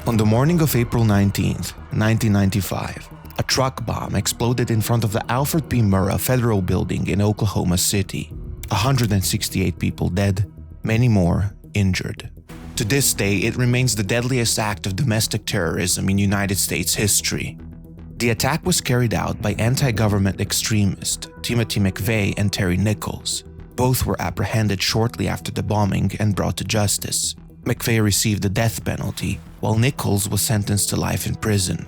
On the morning of April 19, 1995, a truck bomb exploded in front of the Alfred P. Murrah Federal Building in Oklahoma City. 168 people dead, many more injured. To this day, it remains the deadliest act of domestic terrorism in United States history. The attack was carried out by anti-government extremists Timothy McVeigh and Terry Nichols. Both were apprehended shortly after the bombing and brought to justice. McVeigh received the death penalty, while Nichols was sentenced to life in prison.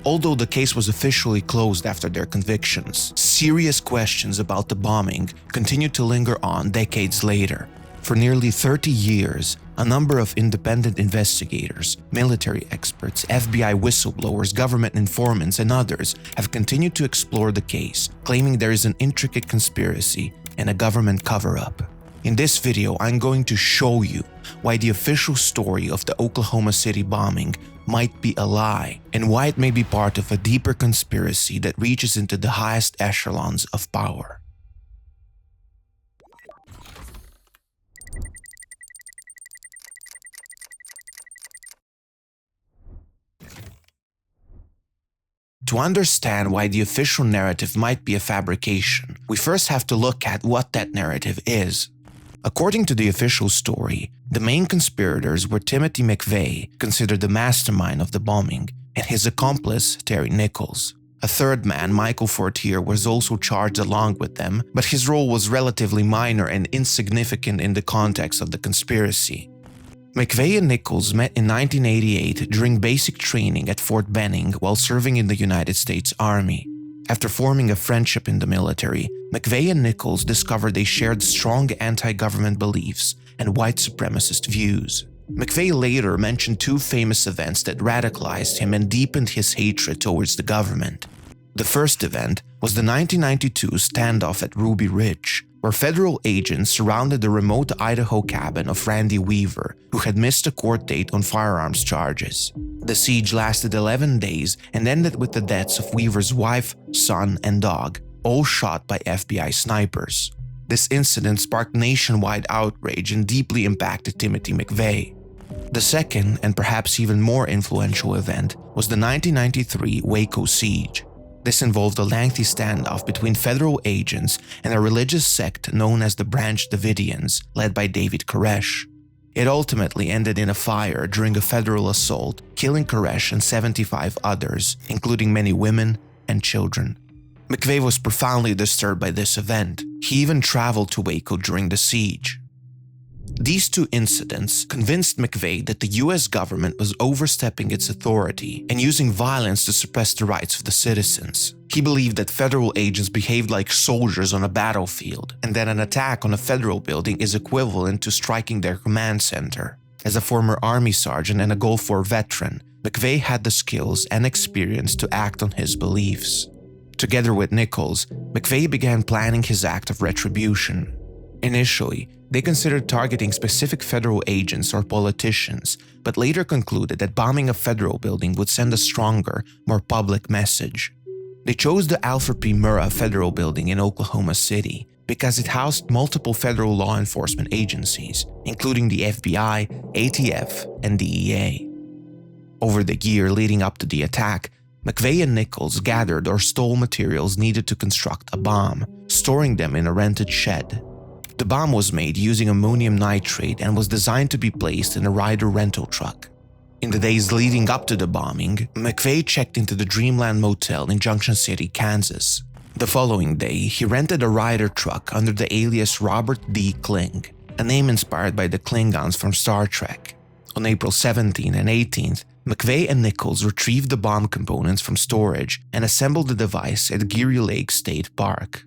Although the case was officially closed after their convictions, serious questions about the bombing continued to linger on decades later. For nearly 30 years, a number of independent investigators, military experts, FBI whistleblowers, government informants, and others have continued to explore the case, claiming there is an intricate conspiracy and a government cover-up. In this video, I'm going to show you why the official story of the Oklahoma City bombing might be a lie and why it may be part of a deeper conspiracy that reaches into the highest echelons of power. To understand why the official narrative might be a fabrication, we first have to look at what that narrative is. According to the official story, the main conspirators were Timothy McVeigh, considered the mastermind of the bombing, and his accomplice, Terry Nichols. A third man, Michael Fortier, was also charged along with them, but his role was relatively minor and insignificant in the context of the conspiracy. McVeigh and Nichols met in 1988 during basic training at Fort Benning while serving in the United States Army. After forming a friendship in the military, McVeigh and Nichols discovered they shared strong anti-government beliefs and white supremacist views. McVeigh later mentioned two famous events that radicalized him and deepened his hatred towards the government. The first event was the 1992 standoff at Ruby Ridge, where federal agents surrounded the remote Idaho cabin of Randy Weaver, who had missed a court date on firearms charges. The siege lasted 11 days and ended with the deaths of Weaver's wife, son, and dog, all shot by FBI snipers. This incident sparked nationwide outrage and deeply impacted Timothy McVeigh. The second, and perhaps even more influential event, was the 1993 Waco siege. This involved a lengthy standoff between federal agents and a religious sect known as the Branch Davidians, led by David Koresh. It ultimately ended in a fire during a federal assault, killing Koresh and 75 others, including many women and children. McVeigh was profoundly disturbed by this event. He even traveled to Waco during the siege. These two incidents convinced McVeigh that the US government was overstepping its authority and using violence to suppress the rights of the citizens. He believed that federal agents behaved like soldiers on a battlefield, and that an attack on a federal building is equivalent to striking their command center. As a former Army sergeant and a Gulf War veteran, McVeigh had the skills and experience to act on his beliefs. Together with Nichols, McVeigh began planning his act of retribution. Initially, they considered targeting specific federal agents or politicians, but later concluded that bombing a federal building would send a stronger, more public message. They chose the Alfred P. Murrah Federal Building in Oklahoma City because it housed multiple federal law enforcement agencies, including the FBI, ATF, and DEA. Over the year leading up to the attack, McVeigh and Nichols gathered or stole materials needed to construct a bomb, storing them in a rented shed. The bomb was made using ammonium nitrate and was designed to be placed in a Ryder rental truck. In the days leading up to the bombing, McVeigh checked into the Dreamland Motel in Junction City, Kansas. The following day, he rented a Ryder truck under the alias Robert D. Kling, a name inspired by the Klingons from Star Trek. On April 17 and 18th, McVeigh and Nichols retrieved the bomb components from storage and assembled the device at Geary Lake State Park.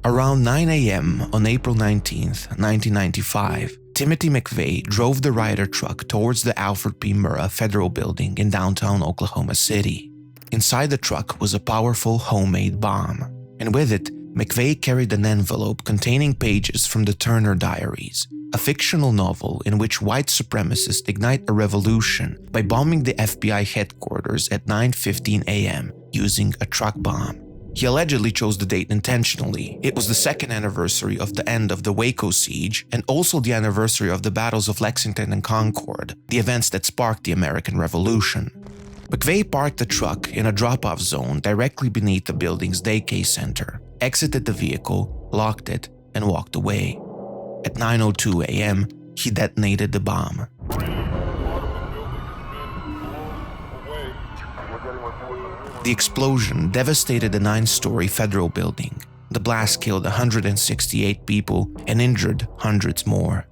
Around 9 a.m. on April 19, 1995, Timothy McVeigh drove the Ryder truck towards the Alfred P. Murrah Federal Building in downtown Oklahoma City. Inside the truck was a powerful homemade bomb, and with it, McVeigh carried an envelope containing pages from the Turner Diaries, a fictional novel in which white supremacists ignite a revolution by bombing the FBI headquarters at 9:15 a.m. using a truck bomb. He allegedly chose the date intentionally. It was the second anniversary of the end of the Waco siege and also the anniversary of the battles of Lexington and Concord, the events that sparked the American Revolution. McVeigh parked the truck in a drop-off zone directly beneath the building's daycare center, exited the vehicle, locked it, and walked away. At 9:02 a.m., he detonated the bomb. The explosion devastated the 9-story federal building. The blast killed 168 people and injured hundreds more.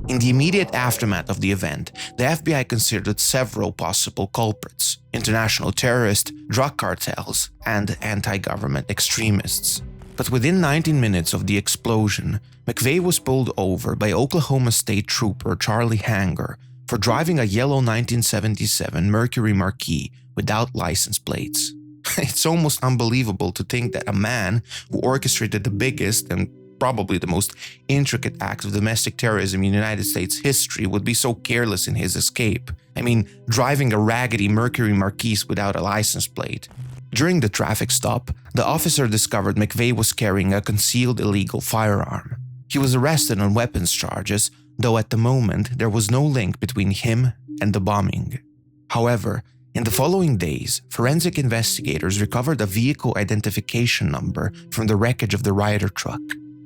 In the immediate aftermath of the event, the FBI considered several possible culprits: international terrorists, drug cartels, and anti-government extremists. But within 19 minutes of the explosion, McVeigh was pulled over by Oklahoma State Trooper Charlie Hanger for driving a yellow 1977 Mercury Marquis without license plates. It's almost unbelievable to think that a man who orchestrated the biggest and probably the most intricate act of domestic terrorism in United States history would be so careless in his escape. I mean, driving a raggedy Mercury Marquis without a license plate. During the traffic stop, the officer discovered McVeigh was carrying a concealed illegal firearm. He was arrested on weapons charges, though at the moment there was no link between him and the bombing. However, in the following days, forensic investigators recovered a vehicle identification number from the wreckage of the Ryder truck.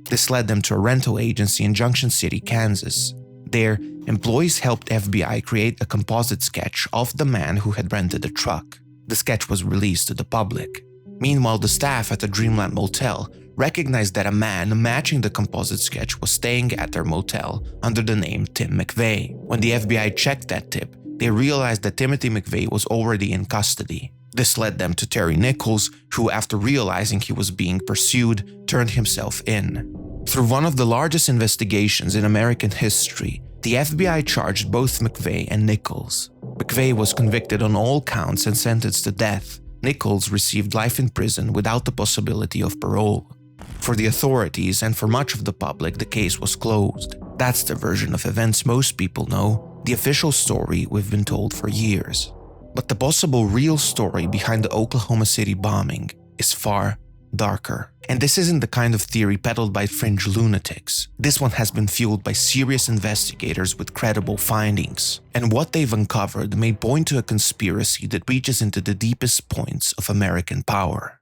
This led them to a rental agency in Junction City, Kansas. There, employees helped FBI create a composite sketch of the man who had rented the truck. The sketch was released to the public. Meanwhile, the staff at the Dreamland Motel recognized that a man matching the composite sketch was staying at their motel under the name Tim McVeigh. When the FBI checked that tip, they realized that Timothy McVeigh was already in custody. This led them to Terry Nichols, who, after realizing he was being pursued, turned himself in. Through one of the largest investigations in American history, the FBI charged both McVeigh and Nichols. McVeigh was convicted on all counts and sentenced to death. Nichols received life in prison without the possibility of parole. For the authorities and for much of the public, the case was closed. That's the version of events most people know, the official story we've been told for years. But the possible real story behind the Oklahoma City bombing is far darker. And this isn't the kind of theory peddled by fringe lunatics. This one has been fueled by serious investigators with credible findings. And what they've uncovered may point to a conspiracy that reaches into the deepest points of American power.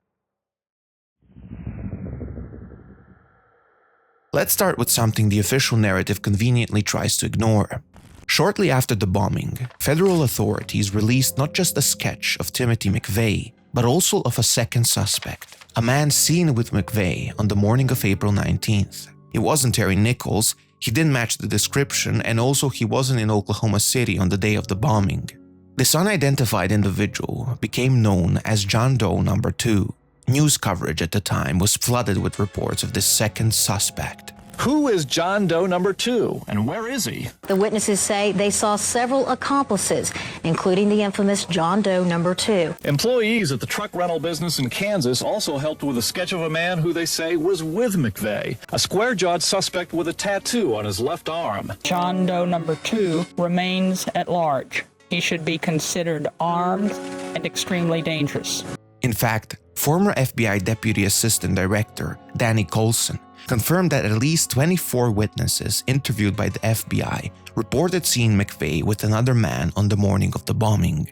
Let's start with something the official narrative conveniently tries to ignore. Shortly after the bombing, federal authorities released not just a sketch of Timothy McVeigh, but also of a second suspect, a man seen with McVeigh on the morning of April 19th. It wasn't Terry Nichols, he didn't match the description, and also he wasn't in Oklahoma City on the day of the bombing. This unidentified individual became known as John Doe No. 2. News coverage at the time was flooded with reports of this second suspect. Who is John Doe No. 2, and where is he? The witnesses say they saw several accomplices, including the infamous John Doe No. 2. Employees at the truck rental business in Kansas also helped with a sketch of a man who they say was with McVeigh, a square-jawed suspect with a tattoo on his left arm. John Doe No. 2 remains at large. He should be considered armed and extremely dangerous. In fact, former FBI Deputy Assistant Director Danny Colson confirmed that at least 24 witnesses interviewed by the FBI reported seeing McVeigh with another man on the morning of the bombing.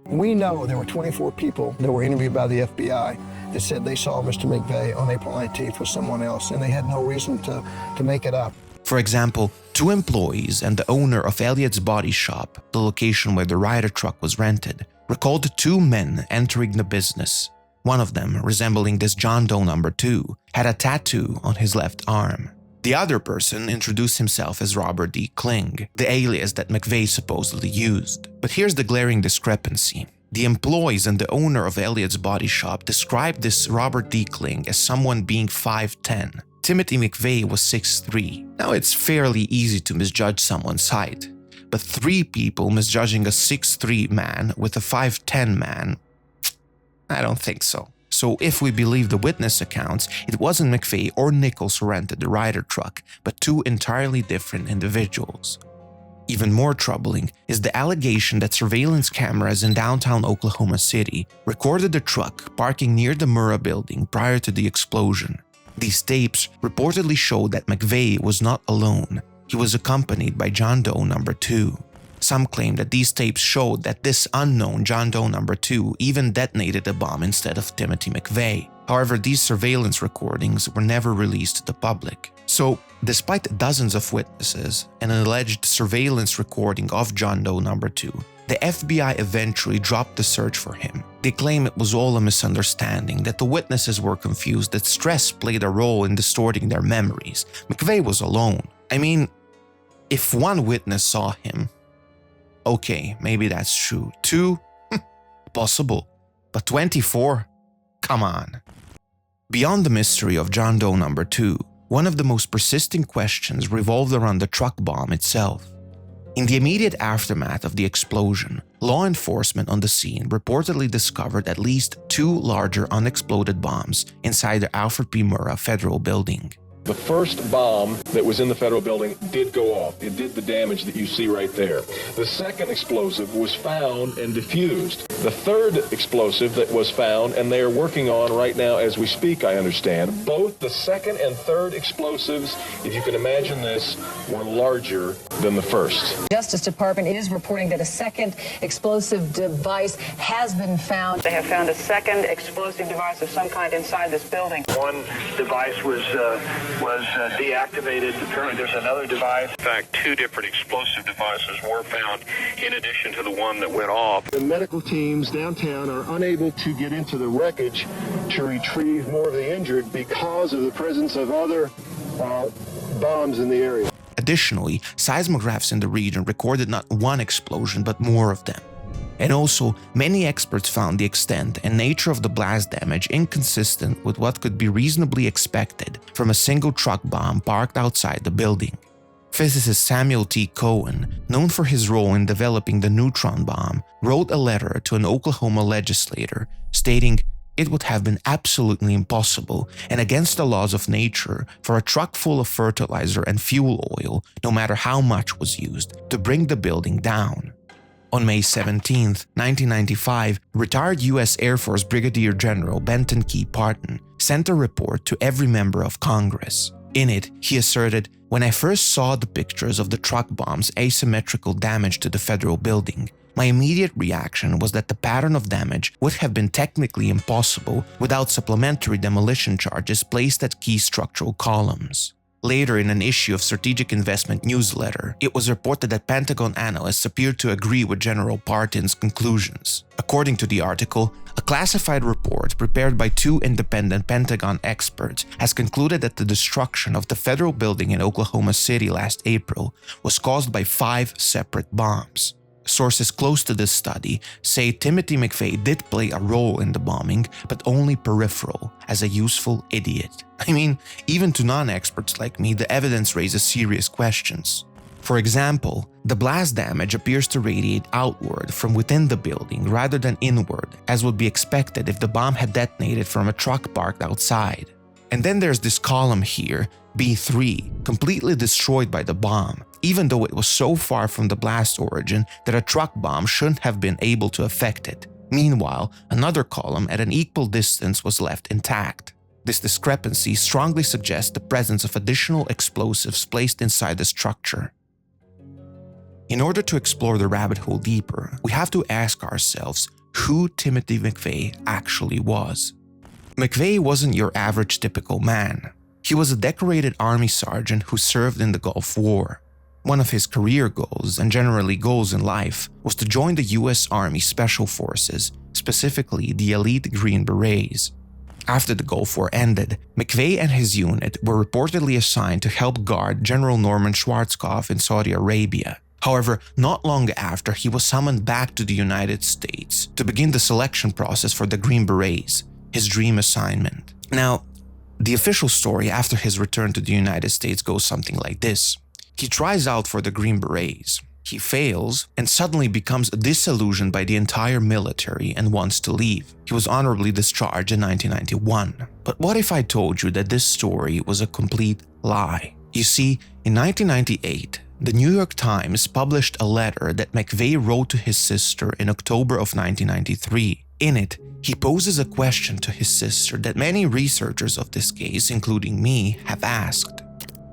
We know there were 24 people that were interviewed by the FBI that said they saw Mr. McVeigh on April 19th with someone else, and they had no reason to make it up. For example, 2 employees and the owner of Elliott's Body Shop, the location where the Ryder truck was rented, recalled 2 men entering the business. One of them, resembling this John Doe No. 2, had a tattoo on his left arm. The other person introduced himself as Robert D. Kling, the alias that McVeigh supposedly used. But here's the glaring discrepancy. The employees and the owner of Elliott's Body Shop described this Robert D. Kling as someone being 5'10". Timothy McVeigh was 6'3". Now it's fairly easy to misjudge someone's height, but 3 people misjudging a 6'3" man with a 5'10" man, I don't think so. So if we believe the witness accounts, it wasn't McVeigh or Nichols who rented the Ryder truck, but 2 entirely different individuals. Even more troubling is the allegation that surveillance cameras in downtown Oklahoma City recorded the truck parking near the Murrah building prior to the explosion. These tapes reportedly showed that McVeigh was not alone. He was accompanied by John Doe number 2. Some claim that these tapes showed that this unknown John Doe number 2 even detonated the bomb instead of Timothy McVeigh. However, these surveillance recordings were never released to the public. So, despite dozens of witnesses and an alleged surveillance recording of John Doe number 2, the FBI eventually dropped the search for him. They claim it was all a misunderstanding, that the witnesses were confused, that stress played a role in distorting their memories. McVeigh was alone. I mean, if one witness saw him, okay, maybe that's true. 2? Possible. But 24? Come on. Beyond the mystery of John Doe number 2, one of the most persistent questions revolved around the truck bomb itself. In the immediate aftermath of the explosion, law enforcement on the scene reportedly discovered at least 2 larger unexploded bombs inside the Alfred P. Murrah Federal Building. The first bomb that was in the federal building did go off. It did the damage that you see right there. The second explosive was found and diffused. The third explosive that was found, and they are working on right now as we speak, I understand, both the second and third explosives, if you can imagine this, were larger than the first. Justice Department is reporting that a second explosive device has been found. They have found a second explosive device of some kind inside this building. One device was deactivated. Apparently there's another device. In fact, 2 different explosive devices were found in addition to the one that went off. The medical teams downtown are unable to get into the wreckage to retrieve more of the injured because of the presence of other bombs in the area. Additionally, seismographs in the region recorded not one explosion but more of them. And also, many experts found the extent and nature of the blast damage inconsistent with what could be reasonably expected from a single truck bomb parked outside the building. Physicist Samuel T. Cohen, known for his role in developing the neutron bomb, wrote a letter to an Oklahoma legislator stating it would have been absolutely impossible and against the laws of nature for a truck full of fertilizer and fuel oil, no matter how much was used, to bring the building down. On May 17, 1995, retired U.S. Air Force Brigadier General Benton Key Parton sent a report to every member of Congress. In it, he asserted, "When I first saw the pictures of the truck bomb's asymmetrical damage to the federal building, my immediate reaction was that the pattern of damage would have been technically impossible without supplementary demolition charges placed at key structural columns." Later, in an issue of Strategic Investment newsletter, it was reported that Pentagon analysts appeared to agree with General Parton's conclusions. According to the article, a classified report prepared by 2 independent Pentagon experts has concluded that the destruction of the federal building in Oklahoma City last April was caused by 5 separate bombs. Sources close to this study say Timothy McVeigh did play a role in the bombing, but only peripheral, as a useful idiot. I mean, even to non-experts like me, the evidence raises serious questions. For example, the blast damage appears to radiate outward from within the building rather than inward, as would be expected if the bomb had detonated from a truck parked outside. And then there's this column here, B3, completely destroyed by the bomb, even though it was so far from the blast origin that a truck bomb shouldn't have been able to affect it. Meanwhile, another column at an equal distance was left intact. This discrepancy strongly suggests the presence of additional explosives placed inside the structure. In order to explore the rabbit hole deeper, we have to ask ourselves who Timothy McVeigh actually was. McVeigh wasn't your average typical man. He was a decorated Army sergeant who served in the Gulf War. One of his career goals, and generally goals in life, was to join the U.S. Army Special Forces, specifically the elite Green Berets. After the Gulf War ended, McVeigh and his unit were reportedly assigned to help guard General Norman Schwarzkopf in Saudi Arabia. However, not long after, he was summoned back to the United States to begin the selection process for the Green Berets, his dream assignment. Now, the official story after his return to the United States goes something like this. He tries out for the Green Berets. He fails and suddenly becomes disillusioned by the entire military and wants to leave. He was honorably discharged in 1991. But what if I told you that this story was a complete lie? You see, in 1998, the New York Times published a letter that McVeigh wrote to his sister in October of 1993. In it, he poses a question to his sister that many researchers of this case, including me, have asked.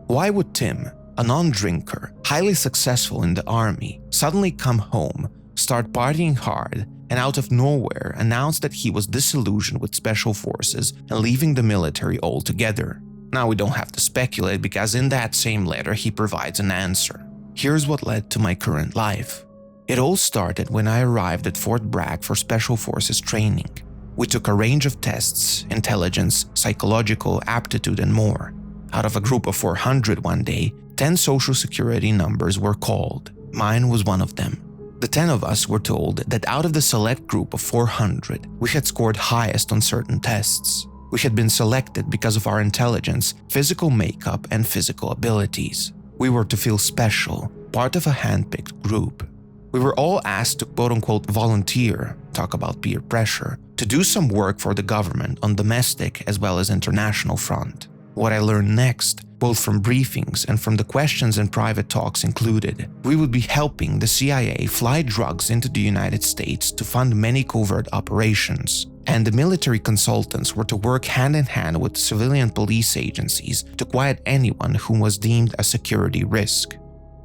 Why would Tim, a non-drinker, highly successful in the army, suddenly come home, start partying hard, and out of nowhere announce that he was disillusioned with special forces and leaving the military altogether? Now we don't have to speculate because in that same letter he provides an answer. Here's what led to my current life. It all started when I arrived at Fort Bragg for Special Forces training. We took a range of tests, intelligence, psychological, aptitude, and more. Out of a group of 400 one day, 10 social security numbers were called. Mine was one of them. The 10 of us were told that out of the select group of 400, we had scored highest on certain tests. We had been selected because of our intelligence, physical makeup, and physical abilities. We were to feel special, part of a handpicked group. We were all asked to quote-unquote volunteer, talk about peer pressure, to do some work for the government on domestic as well as international front. What I learned next, both from briefings and from the questions and private talks included, we would be helping the CIA fly drugs into the United States to fund many covert operations. And the military consultants were to work hand in hand with civilian police agencies to quiet anyone who was deemed a security risk.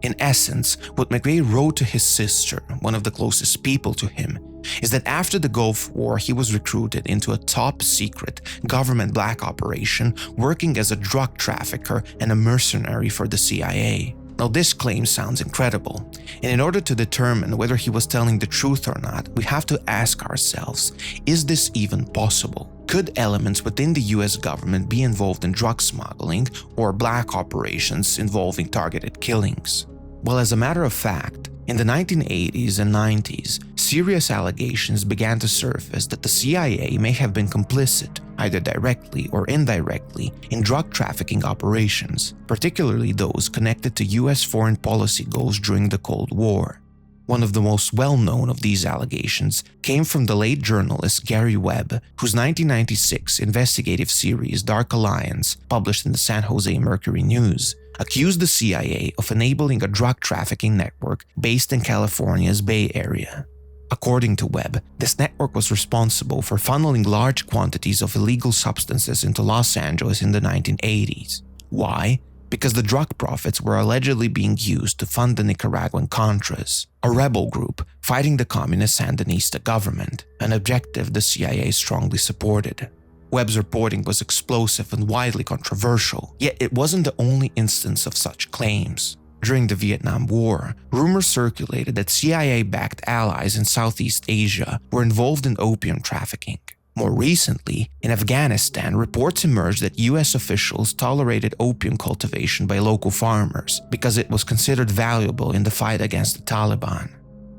In essence, what McVeigh wrote to his sister, one of the closest people to him, is that after the Gulf War he was recruited into a top-secret government black operation working as a drug trafficker and a mercenary for the CIA. Now this claim sounds incredible, and in order to determine whether he was telling the truth or not, we have to ask ourselves, is this even possible? Could elements within the US government be involved in drug smuggling or black operations involving targeted killings? Well, as a matter of fact, in the 1980s and 90s, serious allegations began to surface that the CIA may have been complicit, either directly or indirectly, in drug trafficking operations, particularly those connected to US foreign policy goals during the Cold War. One of the most well-known of these allegations came from the late journalist Gary Webb, whose 1996 investigative series Dark Alliance, published in the San Jose Mercury News, accused the CIA of enabling a drug trafficking network based in California's Bay Area. According to Webb, this network was responsible for funneling large quantities of illegal substances into Los Angeles in the 1980s. Why? Because the drug profits were allegedly being used to fund the Nicaraguan Contras, a rebel group fighting the communist Sandinista government, an objective the CIA strongly supported. Webb's reporting was explosive and widely controversial, yet it wasn't the only instance of such claims. During the Vietnam War, rumors circulated that CIA-backed allies in Southeast Asia were involved in opium trafficking. More recently, in Afghanistan, reports emerged that US officials tolerated opium cultivation by local farmers because it was considered valuable in the fight against the Taliban.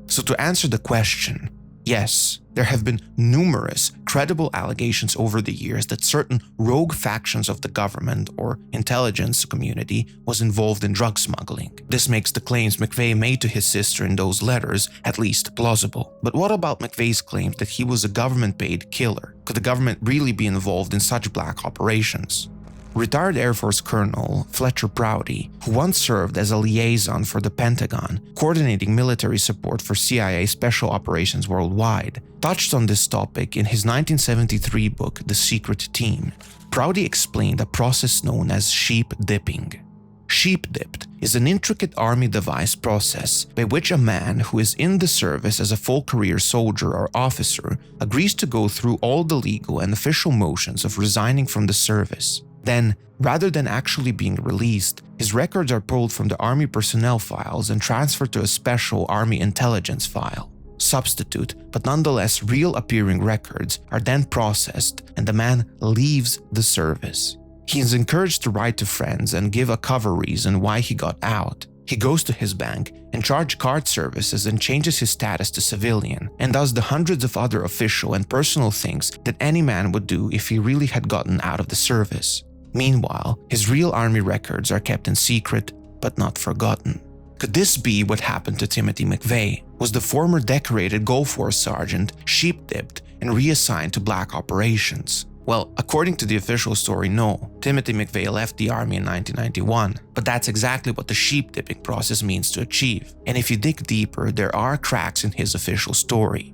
So to answer the question, yes, there have been numerous credible allegations over the years that certain rogue factions of the government or intelligence community was involved in drug smuggling. This makes the claims McVeigh made to his sister in those letters at least plausible. But what about McVeigh's claims that he was a government-paid killer? Could the government really be involved in such black operations? Retired Air Force Colonel Fletcher Prouty, who once served as a liaison for the Pentagon, coordinating military support for CIA special operations worldwide, touched on this topic in his 1973 book, The Secret Team. Prouty explained a process known as sheep dipping. Sheep dipped is an intricate army device process by which a man who is in the service as a full career soldier or officer agrees to go through all the legal and official motions of resigning from the service. Then, rather than actually being released, his records are pulled from the Army personnel files and transferred to a special Army intelligence file. Substitute, but nonetheless real-appearing records are then processed and the man leaves the service. He is encouraged to write to friends and give a cover reason why he got out. He goes to his bank and charges card services and changes his status to civilian, and does the hundreds of other official and personal things that any man would do if he really had gotten out of the service. Meanwhile, his real army records are kept in secret, but not forgotten. Could this be what happened to Timothy McVeigh? Was the former decorated Gulf War sergeant sheep-dipped and reassigned to black operations? Well, according to the official story, no, Timothy McVeigh left the army in 1991, but that's exactly what the sheep-dipping process means to achieve. And if you dig deeper, there are cracks in his official story.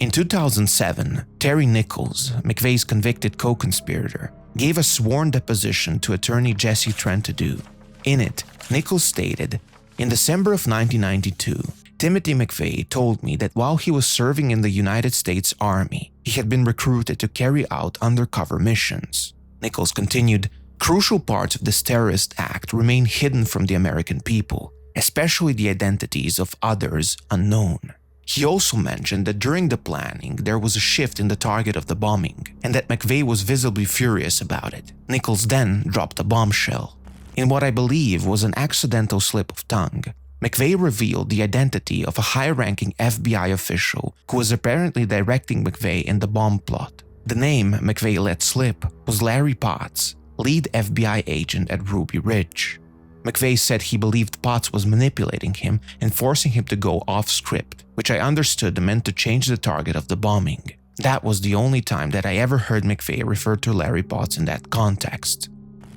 In 2007, Terry Nichols, McVeigh's convicted co-conspirator, gave a sworn deposition to attorney Jesse Trentadue. In it, Nichols stated, "In December of 1992, Timothy McVeigh told me that while he was serving in the United States Army, he had been recruited to carry out undercover missions." Nichols continued, "Crucial parts of this terrorist act remain hidden from the American people, especially the identities of others unknown." He also mentioned that during the planning, there was a shift in the target of the bombing, and that McVeigh was visibly furious about it. Nichols then dropped a bombshell. In what I believe was an accidental slip of tongue, McVeigh revealed the identity of a high-ranking FBI official who was apparently directing McVeigh in the bomb plot. The name McVeigh let slip was Larry Potts, lead FBI agent at Ruby Ridge. McVeigh said he believed Potts was manipulating him and forcing him to go off-script, which I understood meant to change the target of the bombing. That was the only time that I ever heard McVeigh refer to Larry Potts in that context.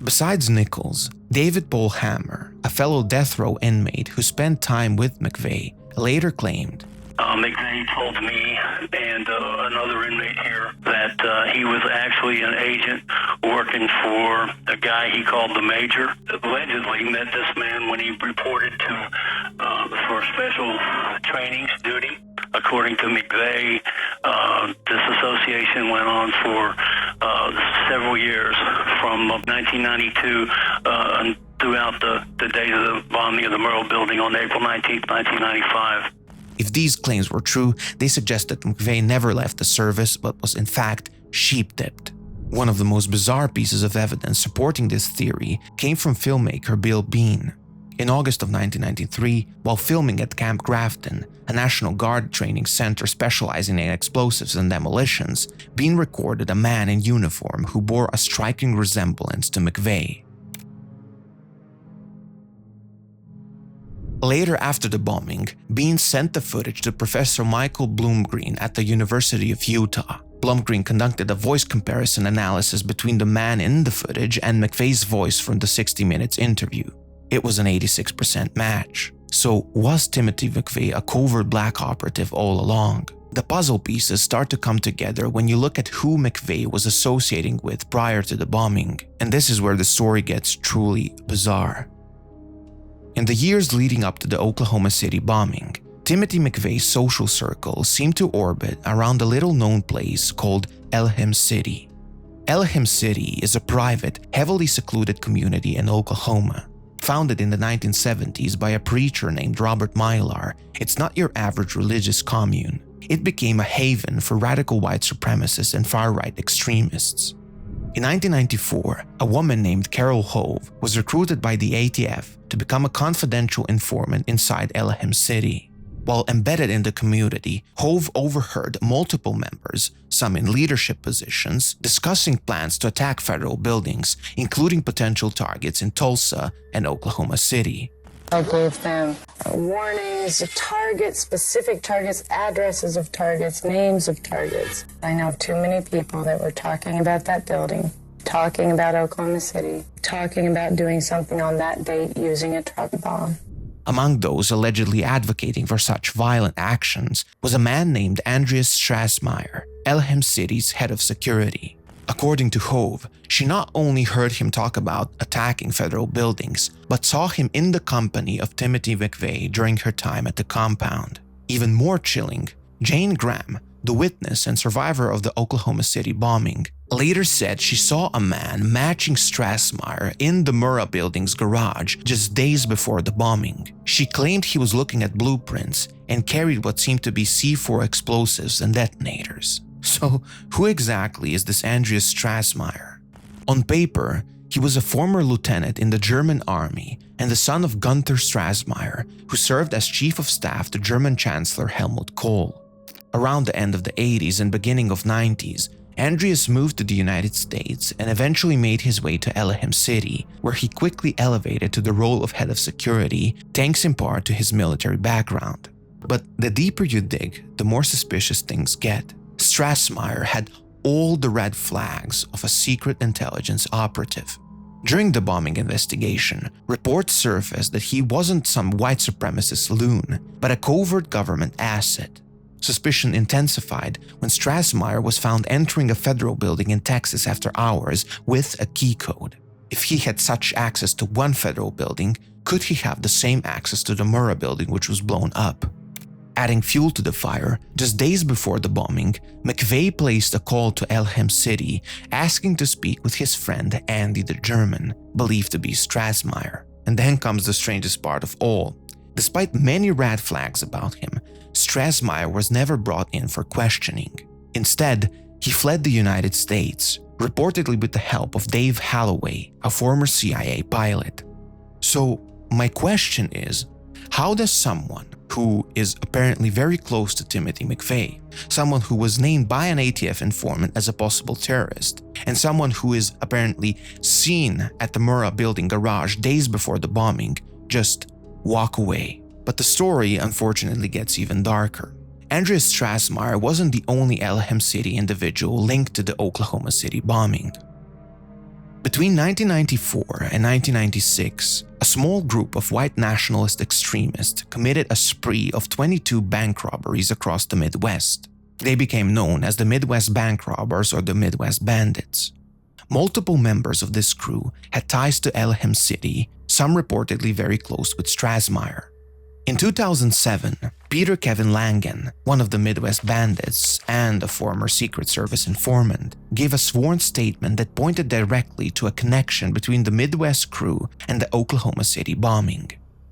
Besides Nichols, David Paul Hammer, a fellow death row inmate who spent time with McVeigh, later claimed, McVeigh told me and another inmate here that he was actually an agent working for a guy he called the Major. Allegedly met this man when he reported to for special trainings duty. According to McVeigh, this association went on for several years, from 1992 throughout the days of the bombing of the Murrah building on April 19, 1995. If these claims were true, they suggest that McVeigh never left the service but was in fact sheep-dipped. One of the most bizarre pieces of evidence supporting this theory came from filmmaker Bill Bean. In August of 1993, while filming at Camp Grafton, a National Guard training center specializing in explosives and demolitions, Bean recorded a man in uniform who bore a striking resemblance to McVeigh. Later after the bombing, Bean sent the footage to Professor Michael Blumgreen at the University of Utah. Blumgreen conducted a voice comparison analysis between the man in the footage and McVeigh's voice from the 60 Minutes interview. It was an 86% match. So was Timothy McVeigh a covert black operative all along? The puzzle pieces start to come together when you look at who McVeigh was associating with prior to the bombing, and this is where the story gets truly bizarre. In the years leading up to the Oklahoma City bombing, Timothy McVeigh's social circle seemed to orbit around a little-known place called Elham City. Elham City is a private, heavily secluded community in Oklahoma. Founded in the 1970s by a preacher named Robert Mylar, it's not your average religious commune. It became a haven for radical white supremacists and far-right extremists. In 1994, a woman named Carol Hove was recruited by the ATF to become a confidential informant inside Elham City. While embedded in the community, Hove overheard multiple members, some in leadership positions, discussing plans to attack federal buildings, including potential targets in Tulsa and Oklahoma City. I gave them warnings, targets, specific targets, addresses of targets, names of targets. I know too many people that were talking about that building, talking about Oklahoma City, talking about doing something on that date using a truck bomb. Among those allegedly advocating for such violent actions was a man named Andreas Strassmeyer, Elham City's head of security. According to Hove, she not only heard him talk about attacking federal buildings, but saw him in the company of Timothy McVeigh during her time at the compound. Even more chilling, Jane Graham, the witness and survivor of the Oklahoma City bombing, later said she saw a man matching Strassmeyer in the Murrah building's garage just days before the bombing. She claimed he was looking at blueprints and carried what seemed to be C4 explosives and detonators. So, who exactly is this Andreas Strassmeyer? On paper, he was a former lieutenant in the German army and the son of Gunther Strassmeyer, who served as chief of staff to German Chancellor Helmut Kohl. Around the end of the 80s and beginning of 90s, Andreas moved to the United States and eventually made his way to Elham City, where he quickly elevated to the role of head of security, thanks in part to his military background. But the deeper you dig, the more suspicious things get. Strassmeyer had all the red flags of a secret intelligence operative. During the bombing investigation, reports surfaced that he wasn't some white supremacist loon, but a covert government asset. Suspicion intensified when Strassmeyer was found entering a federal building in Texas after hours with a key code. If he had such access to one federal building, could he have the same access to the Murrah building which was blown up? Adding fuel to the fire, just days before the bombing, McVeigh placed a call to Elham City asking to speak with his friend Andy the German, believed to be Strassmeyer. And then comes the strangest part of all. Despite many red flags about him, Strassmeyer was never brought in for questioning. Instead, he fled the United States, reportedly with the help of Dave Holloway, a former CIA pilot. So, my question is, how does someone who is apparently very close to Timothy McVeigh, someone who was named by an ATF informant as a possible terrorist, and someone who is apparently seen at the Murrah building garage days before the bombing, just walk away? But the story unfortunately gets even darker. Andreas Strassmeyer wasn't the only Elham City individual linked to the Oklahoma City bombing. Between 1994 and 1996, a small group of white nationalist extremists committed a spree of 22 bank robberies across the Midwest. They became known as the Midwest Bank Robbers or the Midwest Bandits. Multiple members of this crew had ties to Elham City, some reportedly very close with Strassmeyer. In 2007, Peter Kevin Langan, one of the Midwest Bandits and a former Secret Service informant, gave a sworn statement that pointed directly to a connection between the Midwest crew and the Oklahoma City bombing.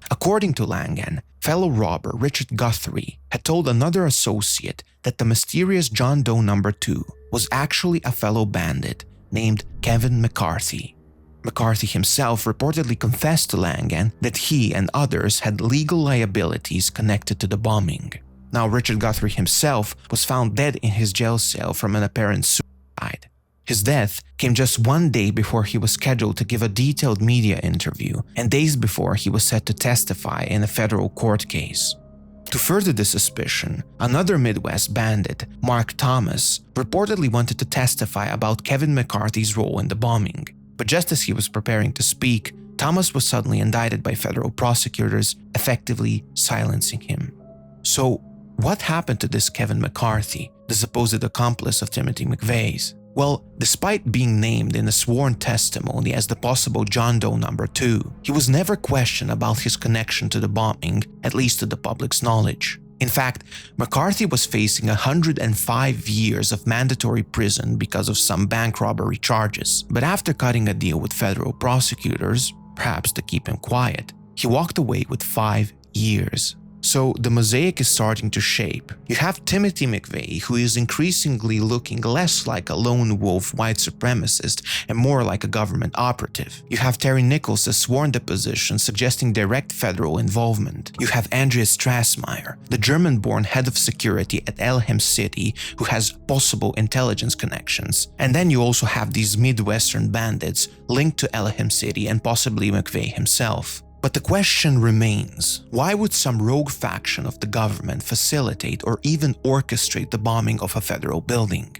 According to Langan, fellow robber Richard Guthrie had told another associate that the mysterious John Doe No. 2 was actually a fellow bandit named Kevin McCarthy. McCarthy himself reportedly confessed to Langan that he and others had legal liabilities connected to the bombing. Now, Richard Guthrie himself was found dead in his jail cell from an apparent suicide. His death came just one day before he was scheduled to give a detailed media interview, and days before he was set to testify in a federal court case. To further the suspicion, another Midwest bandit, Mark Thomas, reportedly wanted to testify about Kevin McCarthy's role in the bombing. But just as he was preparing to speak, Thomas was suddenly indicted by federal prosecutors, effectively silencing him. So, what happened to this Kevin McCarthy, the supposed accomplice of Timothy McVeigh's? Well, despite being named in a sworn testimony as the possible John Doe No. 2, he was never questioned about his connection to the bombing, at least to the public's knowledge. In fact, McCarthy was facing 105 years of mandatory prison because of some bank robbery charges. But after cutting a deal with federal prosecutors, perhaps to keep him quiet, he walked away with 5 years. So the mosaic is starting to shape. You have Timothy McVeigh, who is increasingly looking less like a lone wolf white supremacist and more like a government operative. You have Terry Nichols' sworn deposition suggesting direct federal involvement. You have Andreas Strassmeyer, the German-born head of security at Elham City, who has possible intelligence connections. And then you also have these Midwestern bandits linked to Elham City and possibly McVeigh himself. But the question remains, why would some rogue faction of the government facilitate or even orchestrate the bombing of a federal building?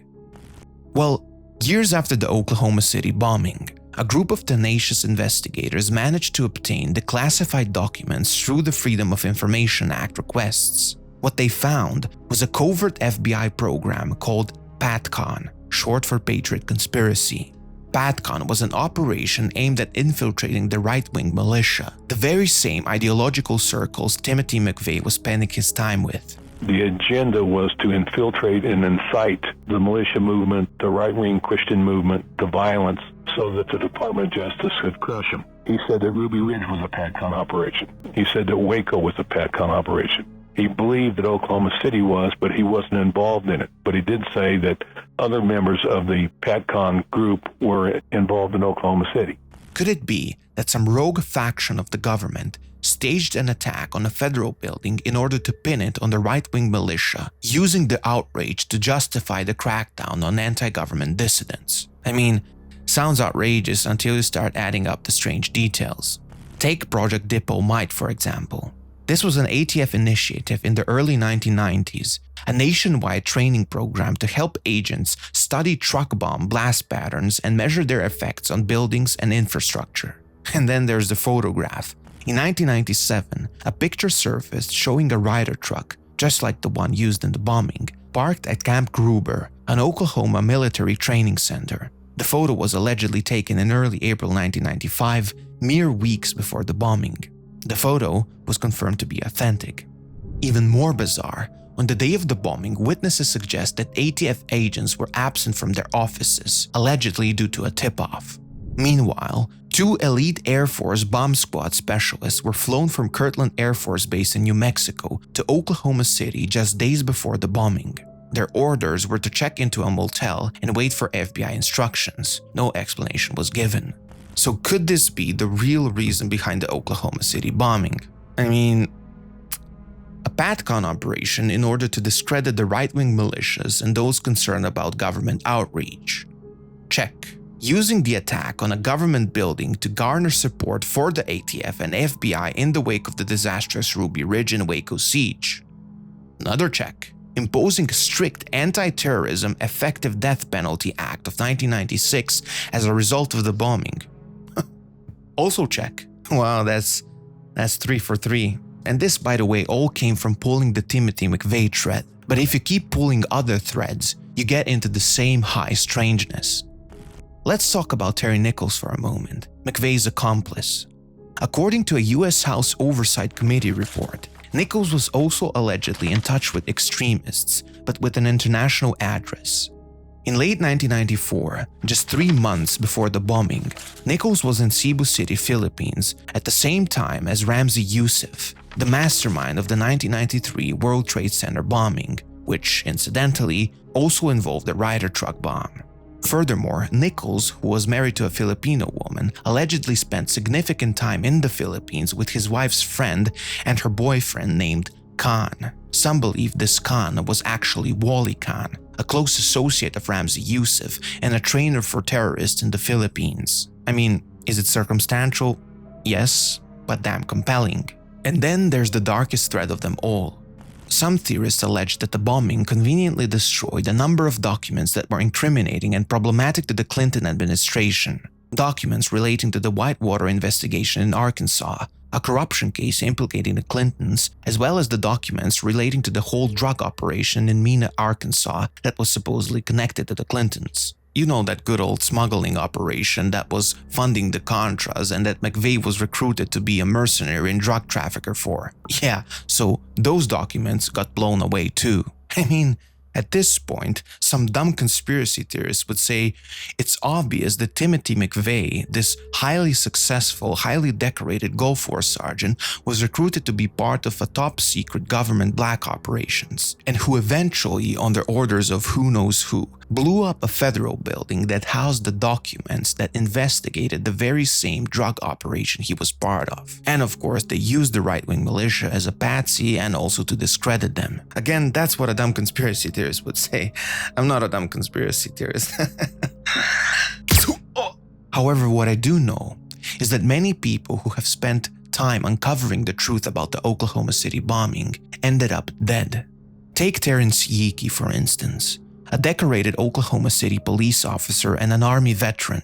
Well, years after the Oklahoma City bombing, a group of tenacious investigators managed to obtain the classified documents through the Freedom of Information Act requests. What they found was a covert FBI program called PATCON, short for Patriot Conspiracy. PATCON was an operation aimed at infiltrating the right-wing militia, the very same ideological circles Timothy McVeigh was spending his time with. The agenda was to infiltrate and incite the militia movement, the right-wing Christian movement, to violence, so that the Department of Justice could crush them. He said that Ruby Ridge was a PATCON operation. He said that Waco was a PATCON operation. He believed that Oklahoma City was, but he wasn't involved in it. But he did say that other members of the PATCON group were involved in Oklahoma City. Could it be that some rogue faction of the government staged an attack on a federal building in order to pin it on the right-wing militia, using the outrage to justify the crackdown on anti-government dissidents? I mean, sounds outrageous until you start adding up the strange details. Take Project Diplomat, for example. This was an ATF initiative in the early 1990s, a nationwide training program to help agents study truck bomb blast patterns and measure their effects on buildings and infrastructure. And then there's the photograph. In 1997, a picture surfaced showing a Ryder truck, just like the one used in the bombing, parked at Camp Gruber, an Oklahoma military training center. The photo was allegedly taken in early April 1995, mere weeks before the bombing. The photo was confirmed to be authentic. Even more bizarre, on the day of the bombing, witnesses suggest that ATF agents were absent from their offices, allegedly due to a tip-off. Meanwhile, 2 elite Air Force bomb squad specialists were flown from Kirtland Air Force Base in New Mexico to Oklahoma City just days before the bombing. Their orders were to check into a motel and wait for FBI instructions. No explanation was given. So could this be the real reason behind the Oklahoma City bombing? I mean, a PATCON operation in order to discredit the right-wing militias and those concerned about government outreach. Check. Using the attack on a government building to garner support for the ATF and FBI in the wake of the disastrous Ruby Ridge and Waco siege. Another check. Imposing a strict Anti-Terrorism Effective Death Penalty Act of 1996 as a result of the bombing. Also check. Wow, that's 3 for 3. And this, by the way, all came from pulling the Timothy McVeigh thread. But if you keep pulling other threads, you get into the same high strangeness. Let's talk about Terry Nichols for a moment, McVeigh's accomplice. According to a U.S. House Oversight Committee report, Nichols was also allegedly in touch with extremists, but with an international address. In late 1994, just 3 months before the bombing, Nichols was in Cebu City, Philippines, at the same time as Ramzi Youssef, the mastermind of the 1993 World Trade Center bombing, which, incidentally, also involved the Ryder truck bomb. Furthermore, Nichols, who was married to a Filipino woman, allegedly spent significant time in the Philippines with his wife's friend and her boyfriend named Khan. Some believe this Khan was actually Wally Khan, a close associate of Ramzi Youssef and a trainer for terrorists in the Philippines. I mean, is it circumstantial? Yes, but damn compelling. And then there's the darkest thread of them all. Some theorists allege that the bombing conveniently destroyed a number of documents that were incriminating and problematic to the Clinton administration. Documents relating to the Whitewater investigation in Arkansas, a corruption case implicating the Clintons, as well as the documents relating to the whole drug operation in Mena, Arkansas that was supposedly connected to the Clintons. You know, that good old smuggling operation that was funding the Contras and that McVeigh was recruited to be a mercenary and drug trafficker for. Yeah, so those documents got blown away too. I mean, at this point, some dumb conspiracy theorists would say it's obvious that Timothy McVeigh, this highly successful, highly decorated Gulf War sergeant, was recruited to be part of a top-secret government black operations, and who eventually, on the orders of who knows who, blew up a federal building that housed the documents that investigated the very same drug operation he was part of. And of course, they used the right-wing militia as a patsy and also to discredit them. Again, that's what a dumb conspiracy theorist would say. I'm not a dumb conspiracy theorist. However, what I do know is that many people who have spent time uncovering the truth about the Oklahoma City bombing ended up dead. Take Terrence Yeakey, for instance, a decorated Oklahoma City police officer and an Army veteran.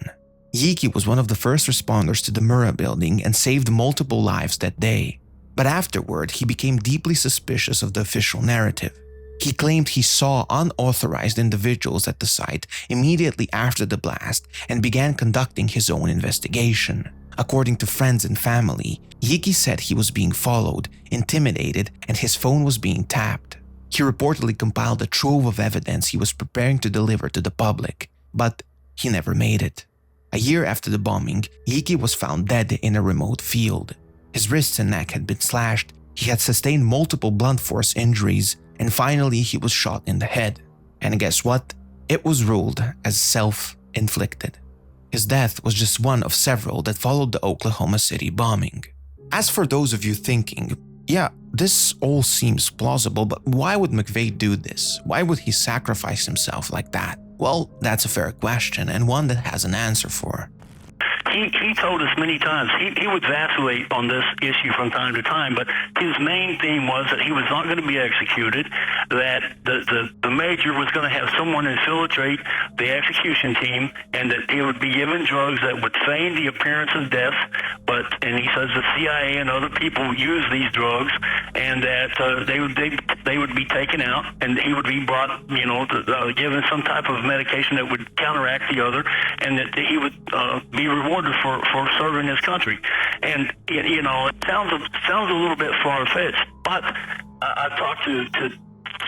Yeakey was one of the first responders to the Murrah building and saved multiple lives that day. But afterward, he became deeply suspicious of the official narrative. He claimed he saw unauthorized individuals at the site immediately after the blast and began conducting his own investigation. According to friends and family, Yeakey said he was being followed, intimidated, and his phone was being tapped. He reportedly compiled a trove of evidence he was preparing to deliver to the public, but he never made it. A year after the bombing, Yeakey was found dead in a remote field. His wrists and neck had been slashed, he had sustained multiple blunt force injuries, and finally he was shot in the head. And guess what? It was ruled as self-inflicted. His death was just one of several that followed the Oklahoma City bombing. As for those of you thinking, yeah, this all seems plausible, but why would McVeigh do this? Why would he sacrifice himself like that? Well, that's a fair question and one that has an answer for. He he told us many times he would vacillate on this issue from time to time, but his main theme was that he was not going to be executed, that the major was going to have someone infiltrate the execution team, and that he would be given drugs that would feign the appearance of death, and he says the CIA and other people use these drugs, and that they would be taken out, and he would be brought, given some type of medication that would counteract the other, and that he would be rewarded for serving his country. And it sounds a little bit far-fetched, but I talked to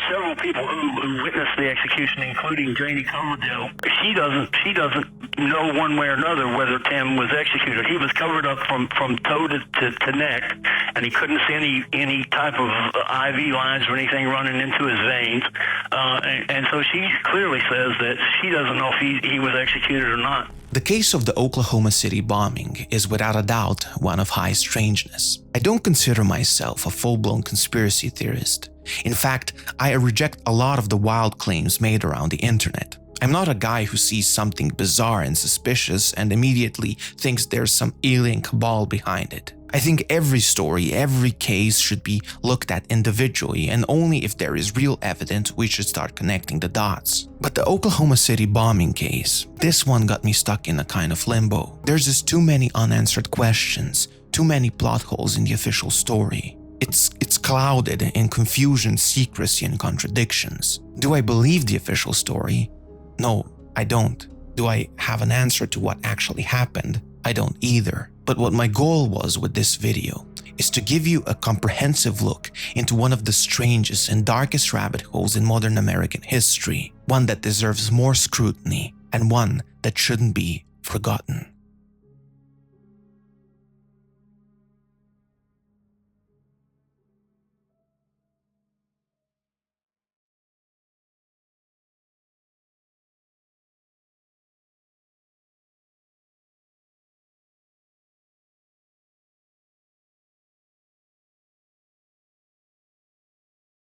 several people who witnessed the execution, including Janie Coverdale. She doesn't know one way or another whether Tim was executed. He was covered up from toe to neck, and he couldn't see any type of IV lines or anything running into his veins. And so she clearly says that she doesn't know if he was executed or not. The case of the Oklahoma City bombing is without a doubt one of high strangeness. I don't consider myself a full-blown conspiracy theorist. In fact, I reject a lot of the wild claims made around the internet. I'm not a guy who sees something bizarre and suspicious and immediately thinks there's some alien cabal behind it. I think every story, every case should be looked at individually, and only if there is real evidence we should start connecting the dots. But the Oklahoma City bombing case, this one got me stuck in a kind of limbo. There's just too many unanswered questions, too many plot holes in the official story. It's clouded in confusion, secrecy, and contradictions. Do I believe the official story? No, I don't. Do I have an answer to what actually happened? I don't either. But what my goal was with this video is to give you a comprehensive look into one of the strangest and darkest rabbit holes in modern American history, one that deserves more scrutiny and one that shouldn't be forgotten.